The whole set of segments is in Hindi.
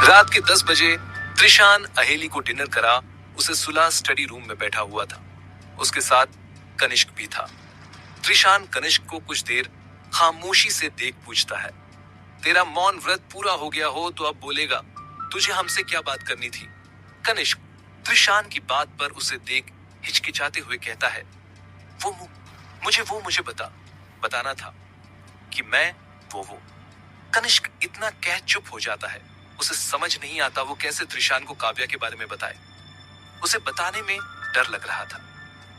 रात के 10 बजे त्रिशान अहेली को डिनर करा उसे सुला स्टडी रूम में बैठा हुआ था। उसके साथ कनिष्क भी था। त्रिशान कनिष्क को कुछ देर खामोशी से देख पूछता है, तेरा मौन व्रत पूरा हो गया हो तो अब बोलेगा, तुझे हमसे क्या बात करनी थी? कनिष्क त्रिशान की बात पर उसे देख हिचकिचाते हुए कहता है, मुझे बताना था कि मैं वो। कनिष्क इतना कह चुप हो जाता है। उसे समझ नहीं आता वो कैसे त्रिशान को काव्या के बारे में बताए। उसे बताने में डर लग रहा था।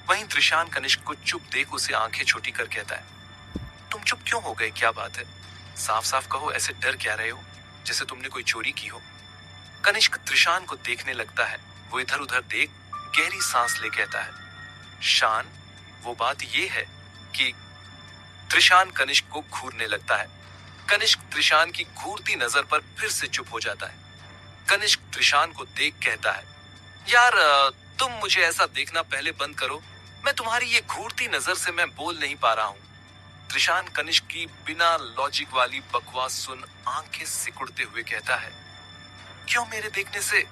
वहीं त्रिशान कनिष्क को चुप देख उसे आंखें छोटी कर कहता है, तुम चुप क्यों हो गए? क्या बात है? साफ साफ कहो, ऐसे डर क्या रहे हो जैसे तुमने कोई चोरी की हो? कनिष्क त्रिशान को देखने लगता है। वो इधर उधर देख गहरी सांस ले कहता है, शान, वो बात ये है कि त्रिशान कनिष्क को घूरने लगता है। कनिष्क त्रिशान की घूरती नजर पर फिर से चुप हो जाता है। कनिष्क त्रिशान को देख कहता है, यार तुम मुझे ऐसा देखना पहले बंद करो। मैं तुम्हारी ये घूरती नजर से मैं बोल नहीं पा रहा हूं। त्रिशान कनिष्क की बिना लॉजिक वाली बकवास सुन आंखें सिकुड़ते हुए कहता है, क्यों मेरे देखने से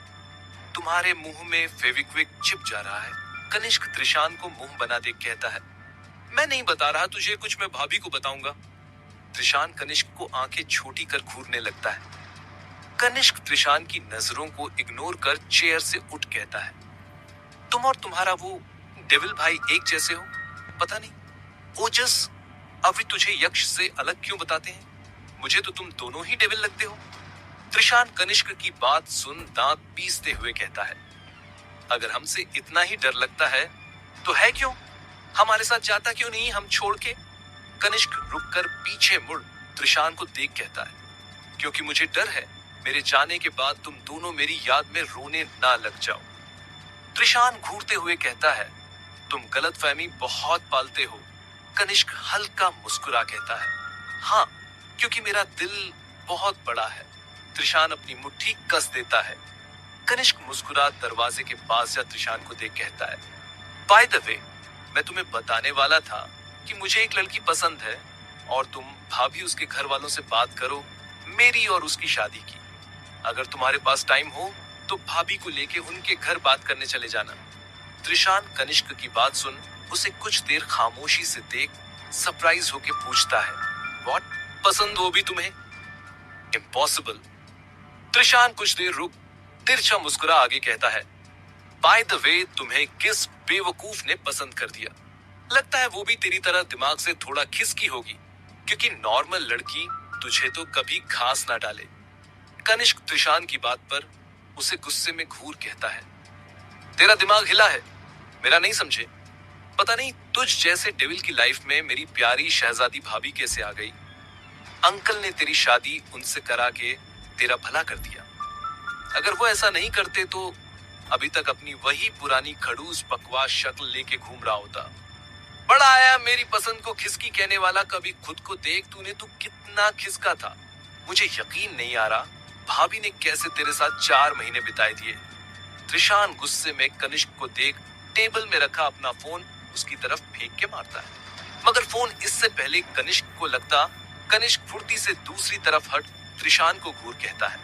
तुम्हारे मुंह में फेविक्विक चिप जा रहा है? कनिष्क त्रिशान को मुंह बना देख कहता है, मैं नहीं बता रहा तुझे कुछ, मैं भाभी को बताऊंगा। त्रिशान कनिष्क को आंखें छोटी कर घूरने लगता है। कनिष्क त्रिशान की नजरों को इग्नोर कर चेयर से उठ कहता है, तुम और तुम्हारा वो डेविल भाई एक जैसे हो। पता नहीं ओजस अभी तुझे यक्ष से अलग क्यों बताते हैं? मुझे तो तुम दोनों ही डेविल लगते हो। त्रिशान कनिष्क की बात सुन दांत पीसते हुए कहता है, अगर हमसे इतना ही डर लगता है तो है क्यों? हमारे साथ जाता क्यों नहीं हम छोड़ के? कनिष्क रुककर पीछे मुड़ त्रिशान को देख कहता है, क्योंकि मुझे डर है मेरे जाने के बाद तुम दोनों मेरी याद में रोने ना लग जाओ। त्रिशान घूरते हुए कहता है, तुम गलतफहमी बहुत पालते हो। कनिष्क हल्का मुस्कुरा कहता है, हाँ, क्योंकि मेरा दिल बहुत बड़ा है। त्रिशान अपनी मुट्ठी कस देता है। कनिष्क मुस्कुरा दरवाजे के पास जा त्रिशान को देख कहता है, बाय द वे, मैं तुम्हें बताने वाला था कि मुझे एक लड़की पसंद है और तुम भाभी उसके घर वालों से बात करो मेरी और उसकी शादी की। अगर तुम्हारे पास टाइम हो तो भाभी को लेके उनके घर बात करने चले जाना। त्रिशान कनिष्क की बात सुन उसे कुछ देर खामोशी से देख सरप्राइज होके पूछता है, व्हाट? पसंद वो भी तुम्हें? इम्पॉसिबल। त्रिशान कुछ देर रुक तिरछा मुस्कुरा आगे कहता है, बाय द वे, तुम्हें किस बेवकूफ ने पसंद कर दिया? लगता है वो भी तेरी तरह दिमाग से थोड़ा खिसकी होगी, क्योंकि नॉर्मल लड़की तुझे तो कभी घास ना डाले। कनिष्क त्रिशान की बात पर उसे गुस्से में घूर कहता है, तेरा दिमाग हिला है, मेरा नहीं समझे। पता नहीं तुझ जैसे डेविल की लाइफ में मेरी प्यारी शहजादी भाभी कैसे आ गई। अंकल ने तेरी शादी उनसे करा के तेरा भला कर दिया। अगर वो ऐसा नहीं करते तो अभी तक अपनी वही पुरानी खड़ूस बकवास शक्ल लेके घूम रहा होता। बड़ा आया मेरी पसंद को खिसकी कहने वाला, कभी खुद को देख, तूने तो कितना खिसका था। मुझे यकीन नहीं आ रहा भाभी ने कैसे तेरे साथ 4 महीने बिताए दिए। त्रिशान गुस्से में कनिष्क को देख टेबल में रखा अपना फोन उसकी तरफ फेंक के मारता है, मगर फोन इससे पहले कनिष्क को लगता, कनिष्क फुर्ती से दूसरी तरफ हट त्रिशान को घूर कहता है,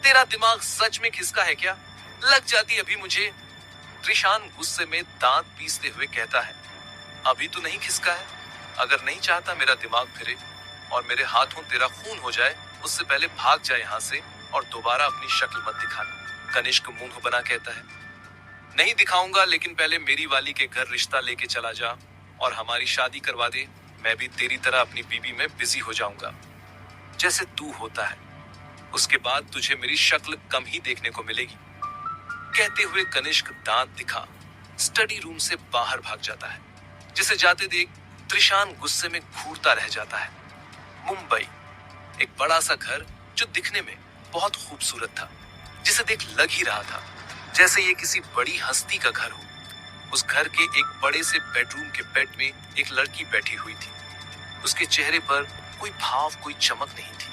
तेरा दिमाग सच में खिसका है क्या? लग जाती अभी मुझे। त्रिशान गुस्से में दांत पीसते हुए कहता है, अभी तो नहीं खिसका है। अगर नहीं चाहता मेरा दिमाग फिरे और मेरे हाथों तेरा खून हो जाए, उससे पहले भाग जाए यहाँ से और दोबारा अपनी शक्ल मत दिखाना। कनिष्क मुंह बना कहता है, नहीं दिखाऊंगा, लेकिन पहले मेरी वाली के घर रिश्ता लेके चला जा और हमारी शादी करवा दे। मैं भी तेरी तरह अपनी बीबी में बिजी हो जाऊंगा जैसे तू होता है। उसके बाद तुझे मेरी शक्ल कम ही देखने को मिलेगी। कहते हुए कनिष्क दांत दिखा स्टडी रूम से बाहर भाग जाता है। जिसे जाते देख त्रिशान गुस्से में घूरता रह जाता है। मुंबई, एक बड़ा सा घर जो दिखने में बहुत खूबसूरत था, जिसे देख लग ही रहा था जैसे ये किसी बड़ी हस्ती का घर हो। उस घर के एक बड़े से बेडरूम के बेड में एक लड़की बैठी हुई थी। उसके चेहरे पर कोई भाव, कोई चमक नहीं थी।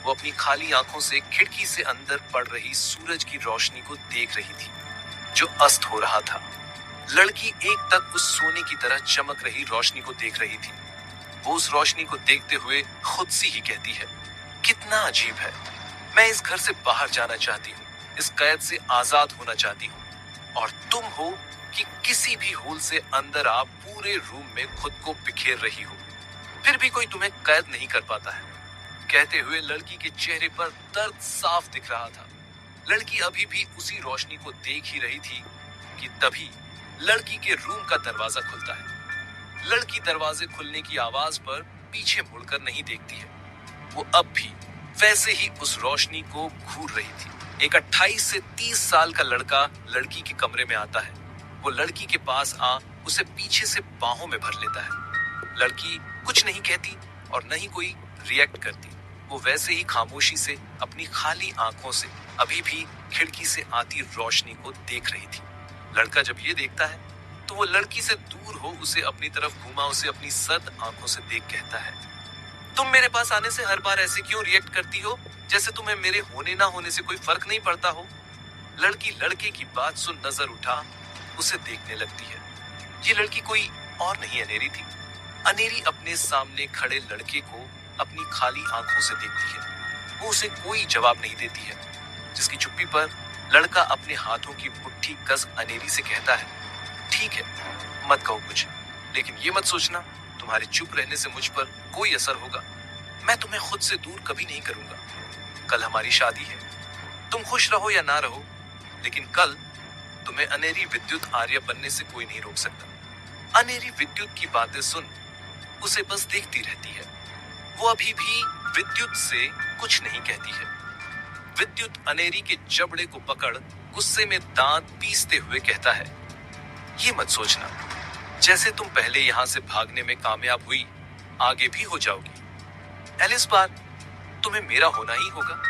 वो अपनी खाली आंखों से खिड़की से अंदर पड़ रही सूरज की रोशनी को देख रही थी जो अस्त हो रहा था। लड़की एक तक उस सोने की तरह चमक रही रोशनी को देख रही थी। वो उस रोशनी को देखते हुए खुद सी ही कहती है, कितना अजीब है, मैं इस घर से बाहर जाना चाहती हूँ, इस कैद से आजाद होना चाहती हूँ। और तुम हो कि किसी भी होल से अंदर आप पूरे रूम में खुद को बिखेर रही हो, फिर भी कोई तुम्हें कैद नहीं कर पाता है। कहते हुए लड़की के चेहरे पर दर्द साफ दिख रहा था। लड़की अभी भी उसी रोशनी को देख ही रही थी कि तभी लड़की के रूम का दरवाजा खुलता है। लड़की दरवाजे खुलने की आवाज पर पीछे मुड़कर नहीं देखती है। वो अब भी वैसे ही उस रोशनी को घूर रही थी। एक 28 से 30 साल का लड़का लड़की के कमरे में आता है। वो लड़की के पास आ उसे पीछे से बाहों में भर लेता है। लड़की कुछ नहीं कहती और न ही कोई रिएक्ट करती। वो वैसे ही खामोशी से अपनी खाली आंखों से अभी भी खिड़की से आती रोशनी को देख रही थी। लड़का जब ये देखता है तो वो लड़की से दूर हो उसे अपनी तरफ घुमा उसे अपनी सर्द आंखों से देख कहता है, तुम मेरे पास आने से हर बार ऐसे क्यों रिएक्ट करती हो, जैसे तुम्हें मेरे होने ना होने से कोई फर्क नहीं पड़ता हो। लड़की लड़के की बात सुन नजर उठा उसे देखने लगती है। ये लड़की कोई और नहीं अनेरी थी। अनेरी अपने सामने खड़े लड़के को अपनी खाली आंखों से देखती है। वो उसे कोई जवाब नहीं देती है, जिसकी चुप्पी पर लड़का अपने हाथों की मुट्ठी कस अनेरी से कहता है, ठीक है, मत कहो कुछ, लेकिन ये मत सोचना तुम्हारे चुप रहने से मुझ पर कोई असर होगा। मैं तुम्हें खुद से दूर कभी नहीं करूंगा। कल हमारी शादी है, तुम खुश रहो या ना रहो, लेकिन कल तुम्हें अनेरी विद्युत आर्य बनने से कोई नहीं रोक सकता। अनेरी विद्युत की बातें सुन उसे बस देखती रहती है। वो अभी भी विद्युत से कुछ नहीं कहती है। विद्युत अनेरी के जबड़े को पकड़ गुस्से में दांत पीसते हुए कहता है, ये मत सोचना, जैसे तुम पहले यहां से भागने में कामयाब हुई आगे भी हो जाओगी। एलिस बार तुम्हें मेरा होना ही होगा,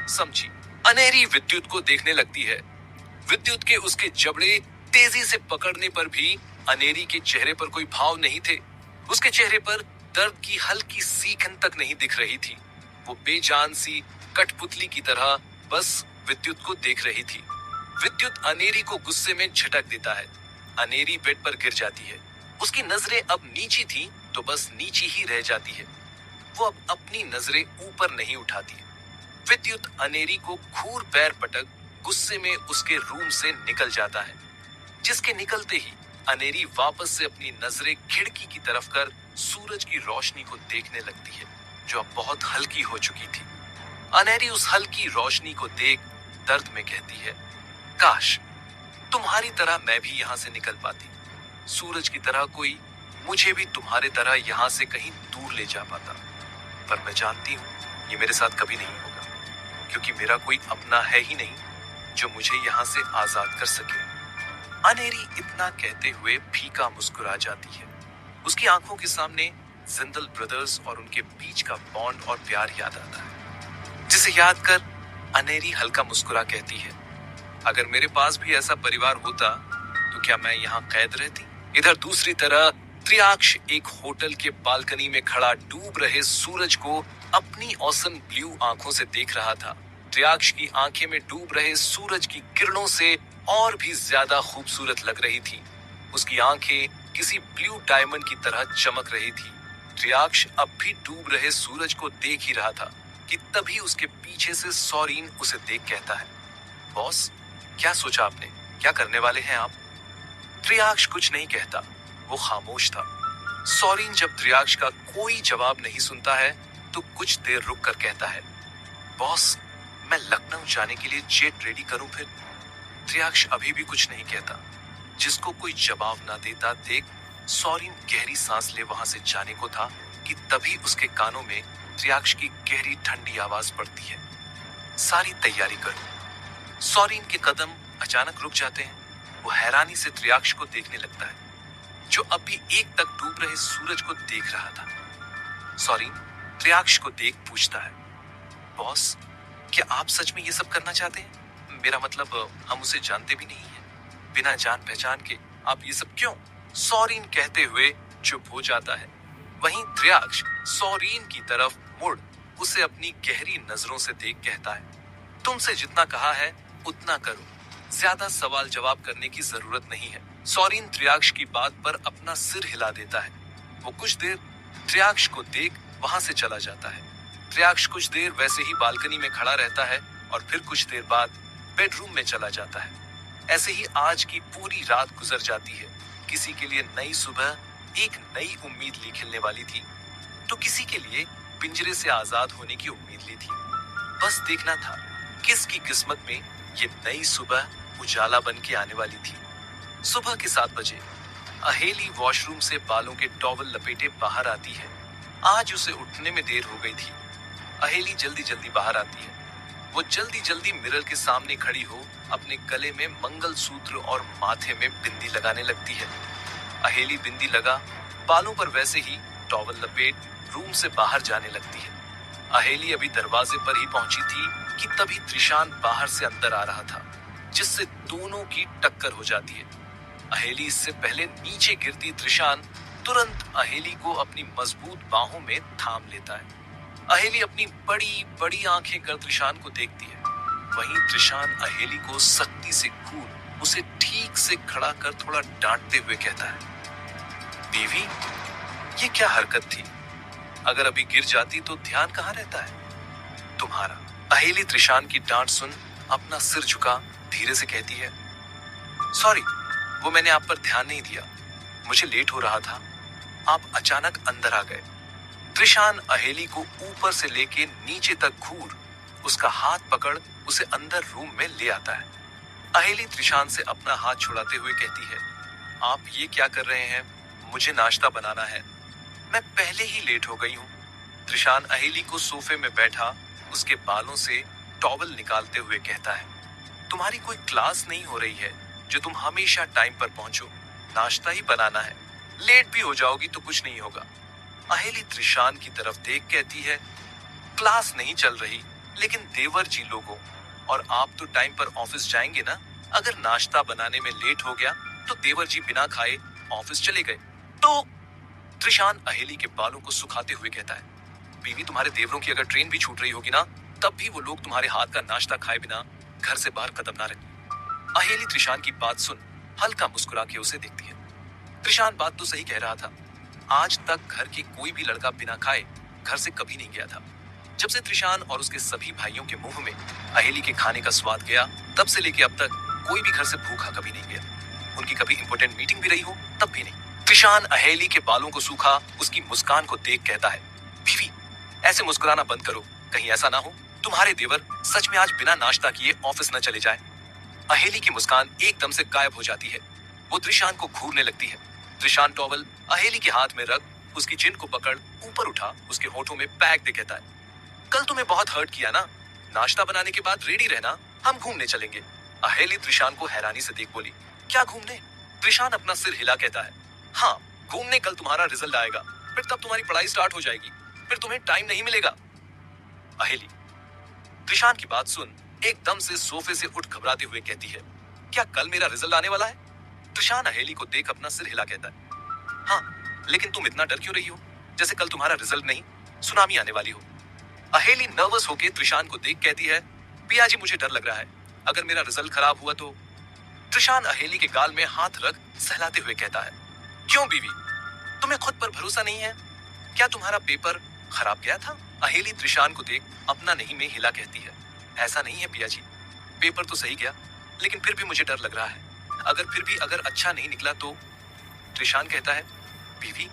समझी। अनेरी विद्युत को देखने लगती है। विद्युत के उसके जबड़े तेजी से पकड़ने पर भी अनेरी के चेहरे पर कोई भाव नहीं थे। उसके चेहरे पर दर्द की हल्की सीखन तक नहीं दिख रही थी। वो बेजान सी कठपुतली की तरह बस विद्युत को देख रही थी। विद्युत अनेरी को गुस्से में झटक देता है। अनेरी बेड पर गिर जाती है। उसकी नजरें अब नीची थी तो बस नीची ही रह जाती है। वो अब अपनी नजरें ऊपर नहीं उठाती। विद्युत अनेरी को घूर पैर पटक गुस्से में उसके रूम से निकल जाता है। जिसके निकलते ही अनेरी वापस से अपनी नजरें खिड़की की तरफ कर सूरज की रोशनी को देखने लगती है, जो अब बहुत हल्की हो चुकी थी। अनेरी उस हल्की रोशनी को देख दर्द में कहती है, काश तुम्हारी तरह मैं भी यहाँ से निकल पाती। सूरज की तरह कोई मुझे भी तुम्हारे तरह यहाँ से कहीं दूर ले जा पाता। पर मैं जानती हूँ ये मेरे साथ कभी नहीं होगा, क्योंकि मेरा कोई अपना है ही नहीं जो मुझे यहाँ से आजाद कर सके। अनेरी इतना कहते हुए फीका मुस्कुरा जाती है। उसकी आंखों के सामने जिंदल ब्रदर्स और उनके बीच का बॉन्ड और प्यार याद आता है, जिसे याद कर अनेरी हल्का मुस्कुरा कहती है, अगर मेरे पास भी ऐसा परिवार होता तो क्या मैं यहाँ कैद रहती। इधर दूसरी तरह त्रियाक्ष एक होटल के बालकनी में खड़ा डूब रहे सूरज को अपनी औसन ब्लू आंखों से देख रहा था। त्रियाक्ष की आंखें में डूब रहे सूरज की किरणों से और भी ज्यादा खूबसूरत लग रही थी। उसकी आंखें किसी ब्लू डायमंड की तरह चमक रही थी। त्रियाक्ष अब भी डूब रहे सूरज को देख ही रहा था कि तभी उसके पीछे से सौरीन उसे देख कहता है, बॉस, क्या सोचा आपने, क्या करने वाले हैं आप। त्रियाक्ष कुछ नहीं कहता, वो खामोश था। सौरीन जब त्रियाक्ष का कोई जवाब नहीं सुनता है तो कुछ देर रुक कर कहता है, बॉस, मैं लखनऊ जाने के लिए जेट रेडी करूं फिर। त्रियाक्ष अभी भी कुछ नहीं कहता। जिसको कोई जवाब ना देता देख सौरीन गहरी सांस ले वहां से जाने को था कि तभी उसके कानों में त्रियाक्ष की गहरी ठंडी आवाज पड़ती है, सारी तैयारी करो। सौरीन के कदम अचानक रुक जाते हैं। वो हैरानी से त्रियाक्ष को देखने लगता है, जो अभी एक तक डूब रहे सूरज को देख रहा था। सौरीन त्रियाक्ष को देख पूछता है, बॉस, क्या आप सच में ये सब करना चाहते हैं? मेरा मतलब हम उसे जानते भी नहीं है, बिना जान पहचान के आप ये सब क्यों? सौरीन कहते हुए चुप हो जाता है। वहीं त्रियाक्ष सौरीन की तरफ मुड़ उसे अपनी गहरी नजरों से देख कहता है, तुमसे जितना कहा है उतना करो, ज्यादा सवाल जवाब करने की जरूरत नहीं है। सौरीन त्रियाक्ष की बात पर अपना सिर हिला देता है। वो कुछ देर त्रियाक्ष को देख वहां से चला जाता है। त्रियाक्ष कुछ देर वैसे ही बालकनी में खड़ा रहता है और फिर कुछ देर बाद बेडरूम में चला जाता है। ऐसे ही आज की पूरी रात गुजर जाती है। किसी के लिए नई सुबह एक नई उम्मीद ली खिलने वाली थी, तो किसी के लिए पिंजरे से आजाद होने की उम्मीद ली थी। बस देखना था किसकी किस्मत में ये नई सुबह उजाला बन के आने वाली थी। सुबह के 7 बजे अहेली वॉशरूम से बालों के टॉवल लपेटे बाहर आती है। आज उसे उठने में देर हो गई थी। अहेली जल्दी जल्दी बाहर आती है। वो जल्दी जल्दी मिरर के सामने खड़ी हो अपने गले में मंगलसूत्र और माथे में बिंदी लगाने लगती है। अहेली बिंदी लगा, बालों पर वैसे ही टॉवल लपेट रूम से बाहर जाने लगती है। अहेली अभी दरवाजे पर ही पहुंची थी कि तभी त्रिशान बाहर से अंदर आ रहा था, जिससे दोनों की टक्कर हो जाती है। अहेली इससे पहले नीचे गिरती त्रिशान तुरंत अहेली को अपनी मजबूत बाहों में थाम लेता है। अहेली अपनी बड़ी बड़ी आंखें कर त्रिशान को देखती है। वहीं त्रिशान अहेली को सख्ती से घूर उसे ठीक से खड़ा कर थोड़ा डांटते हुए कहता है, बीवी, ये क्या हरकत थी? अगर अभी गिर जाती तो ध्यान कहाँ रहता है तुम्हारा? अहेली त्रिशान की डांट सुन अपना सिर झुका धीरे से कहती है, सॉरी, वो मैंने आप पर ध्यान नहीं दिया, मुझे लेट हो रहा था, आप अचानक अंदर आ गए। त्रिशान अहेली को ऊपर से लेके नीचे तक घूर उसका हाथ पकड़ उसे अंदर रूम में ले आता है। अहेली त्रिशान से अपना हाथ छुड़ाते हुए कहती है, आप ये क्या कर रहे हैं? मुझे नाश्ता बनाना है, मैं पहले ही लेट हो गई हूँ। त्रिशान अहेली को सोफे में बैठा उसके बालों से टॉवल निकालते हुए कहता है, तुम्हारी कोई क्लास नहीं हो रही है जो तुम हमेशा टाइम पर पहुंचो, नाश्ता ही बनाना है, लेट भी हो जाओगी तो कुछ नहीं होगा। अहेली त्रिशान की तरफ देख कहती है, क्लास नहीं चल रही, लेकिन देवर जी लोगों, और आप तो टाइम पर ऑफिस जाएंगे ना, अगर नाश्ता बनाने में लेट हो गया तो देवर जी बिना खाए ऑफिस चले गए तो। त्रिशान अहेली के बालों को सुखाते हुए कहता है, बीवी, तुम्हारे देवरों की अगर ट्रेन भी छूट रही होगी ना, तब भी वो लोग तुम्हारे हाथ का नाश्ता खाए बिना घर से बाहर कदम ना रखें। अहेली त्रिशान की बात सुन हल्का मुस्कुरा के उसे देखती है। त्रिशान बात तो सही कह रहा था। आज तक घर के कोई भी लड़का बिना खाए घर से कभी नहीं गया था। जब से त्रिशान और उसके सभी भाइयों के मुंह में अहेली के खाने का स्वाद गया, तब से लेके अब तक कोई भी घर से भूखा कभी नहीं गया। उनकी कभी इंपॉर्टेंट मीटिंग भी रही हो तब भी नहीं। त्रिशान अहेली के बालों को सूखा उसकी मुस्कान को देख कहता है, बीवी, ऐसे मुस्कुराना बंद करो, कहीं ऐसा ना हो तुम्हारे देवर सच में आज बिना नाश्ता किए ऑफिस न चले जाए। अहेली की मुस्कान एकदम से गायब हो जाती है। वो त्रिशान को घूरने लगती है। त्रिशान टॉवल अहेली के हाथ में रख उसकी चिन को पकड़ ऊपर उठा उसके होठों में पैक दे कहता है, कल तुम्हें बहुत हर्ट किया ना, नाश्ता बनाने के बाद रेडी रहना, हम घूमने चलेंगे। अहेली त्रिशान को हैरानी से देख बोली, क्या घूमने? त्रिशान अपना सिर हिला कहता है, हाँ घूमने, कल तुम्हारा रिजल्ट आएगा, फिर तब तुम्हारी पढ़ाई स्टार्ट हो जाएगी, फिर तुम्हें टाइम नहीं मिलेगा। अहेली त्रिशान की बात सुन एकदम से सोफे से उठ घबराते हुए कहती है, क्या कल मेरा रिजल्ट आने वाला है? त्रिशान अहेली को देख अपना सिर हिला कहता है, हाँ, लेकिन तुम इतना डर क्यों रही हो, जैसे कल तुम्हारा रिजल्ट नहीं सुनामी आने वाली हो। अहेली नर्वस होकर त्रिशान को देख कहती है, पिया जी, मुझे डर लग रहा है, अगर मेरा रिजल्ट खराब हुआ तो। त्रिशान अहेली के गाल में हाथ रख सहलाते हुए कहता है, क्यों बीवी, तुम्हें खुद पर भरोसा नहीं है? क्या तुम्हारा पेपर खराब गया था? अहेली त्रिशान को देख अपना नहीं में हिला कहती है, ऐसा नहीं है पिया जी, पेपर तो सही गया, लेकिन फिर भी मुझे डर लग रहा है, अगर अच्छा नहीं निकला तो। त्रिशान कहता है, बीवी,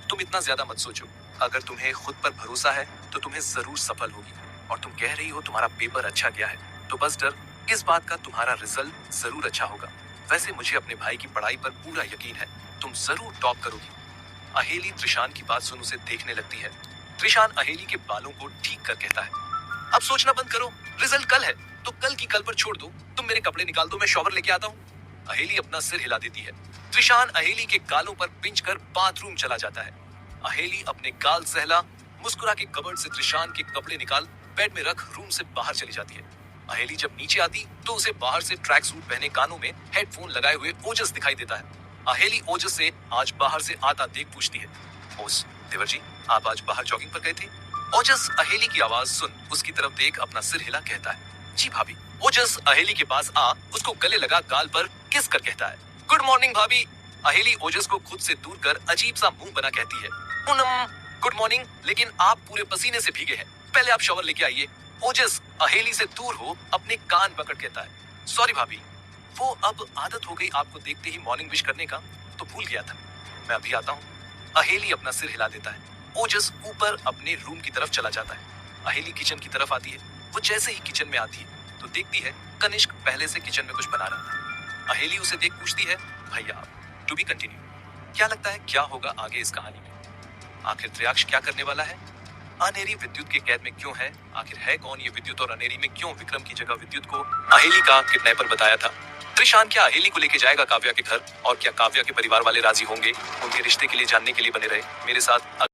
तुम इतना ज्यादा मत सोचो, अगर तुम्हें खुद पर भरोसा है तो तुम्हें जरूर सफल होगी, और तुम कह रही हो तुम्हारा पेपर अच्छा गया है, तो बस डर किस बात का, तुम्हारा रिजल्ट जरूर अच्छा होगा। वैसे मुझे अपने भाई की पढ़ाई पर पूरा यकीन है, तुम जरूर टॉप करोगी। अहेली त्रिशान की बात सुन उसे देखने लगती है। त्रिशान अहेली के बालों को ठीक कर कहता है, अब सोचना बंद करो, रिजल्ट कल है तो कल की कल पर छोड़ दो, तुम मेरे कपड़े निकाल दो, मैं शॉवर लेके आता हूँ। अहेली अपना सिर हिला देती है। त्रिशान अहेली के गालों पर पिंच कर बाथरूम चला जाता है। अहेली अपने गाल सहला मुस्कुरा के कबर्ड से त्रिशान के कपड़े निकाल बेड में रख रूम से बाहर चली जाती है। अहेली जब नीचे आती तो उसे बाहर से ट्रैक सूट पहने कानों में हेडफोन लगाए हुए ओजस दिखाई देता है। अहेली ओजस से आज बाहर से आता देख पूछती है, ओस देवर जी, आप आज बाहर जॉगिंग पर गए थे? ओजस अहेली की आवाज सुन उसकी तरफ देख अपना सिर हिला कहता है, जी भाभी। ओजस अहेली के पास आ उसको गले लगा गाल पर किस कर कहता है, गुड मॉर्निंग भाभी। अहेली ओजस को खुद से दूर कर अजीब सा मुंह बना कहती है, पूनम गुड मॉर्निंग, लेकिन आप पूरे पसीने से भीगे हैं, पहले आप शॉवर लेके आइए। ओजस अहेली से दूर हो अपने कान पकड़ कहता है, सॉरी भाभी, वो अब आदत हो गई आपको देखते ही मॉर्निंग विश करने का, तो भूल गया था, मैं अभी आता हूँ। अहेली अपना सिर हिला देता है। ओजस ऊपर अपने रूम की तरफ चला जाता है। अहेली किचन की तरफ आती है। वो जैसे ही किचन में आती है तो देखती है कनिष्क पहले से किचन में कुछ बना रहा था। अहेली उसे देख पूछती है, भैया टू बी कंटिन्यू, क्या लगता है क्या होगा आगे इस कहानी में? आखिर त्रियाक्ष क्या करने वाला है? अनेरी विद्युत के कैद में क्यों है? आखिर है कौन ये विद्युत और अनेरी में क्यों विक्रम की जगह विद्युत को अहेली का किडनैपर बताया था? त्रिशान क्या अहेली को लेके जाएगा काव्या के घर? और क्या काव्या के परिवार वाले राजी होंगे? उनके रिश्ते के लिए जानने के लिए बने रहे मेरे साथ।